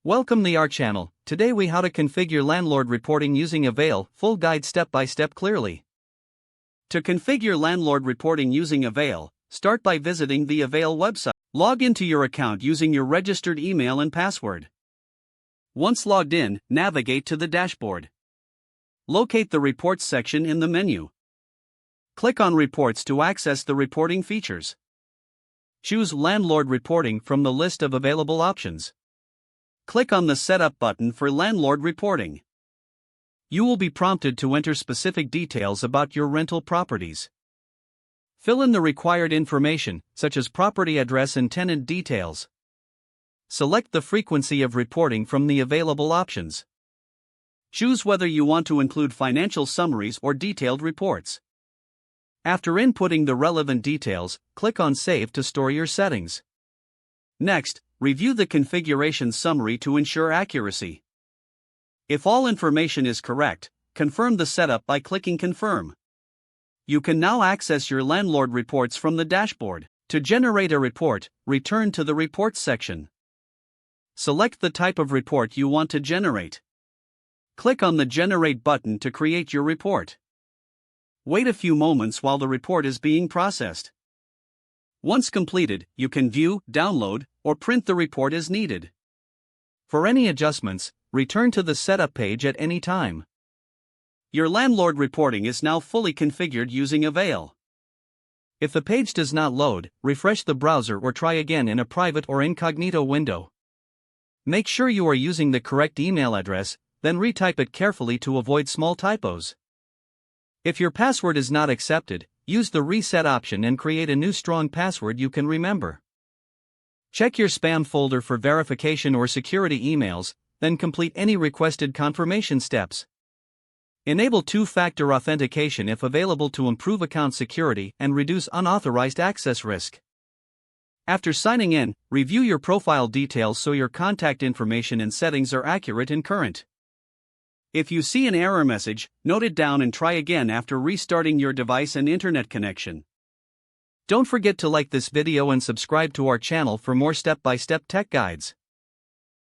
Welcome to our channel. Today we how to configure landlord reporting using Avail, full guide step by step clearly. To configure landlord reporting using Avail, start by visiting the Avail website. Log into your account using your registered email and password. Once logged in, navigate to the dashboard. Locate the Reports section in the menu. Click on Reports to access the reporting features. Choose Landlord Reporting from the list of available options. Click on the Setup button for landlord reporting. You will be prompted to enter specific details about your rental properties. Fill in the required information, such as property address and tenant details. Select the frequency of reporting from the available options. Choose whether you want to include financial summaries or detailed reports. After inputting the relevant details, click on Save to store your settings. Next, review the configuration summary to ensure accuracy. If all information is correct, confirm the setup by clicking Confirm. You can now access your landlord reports from the dashboard. To generate a report, return to the Reports section. Select the type of report you want to generate. Click on the Generate button to create your report. Wait a few moments while the report is being processed. Once completed, you can view, download, or print the report as needed. For any adjustments, return to the setup page at any time. Your landlord reporting is now fully configured using Avail. If the page does not load, refresh the browser or try again in a private or incognito window. Make sure you are using the correct email address, then retype it carefully to avoid small typos. If your password is not accepted, use the reset option and create a new strong password you can remember. Check your spam folder for verification or security emails, then complete any requested confirmation steps. Enable two-factor authentication if available to improve account security and reduce unauthorized access risk. After signing in, review your profile details so your contact information and settings are accurate and current. If you see an error message, note it down and try again after restarting your device and internet connection. Don't forget to like this video and subscribe to our channel for more step-by-step tech guides.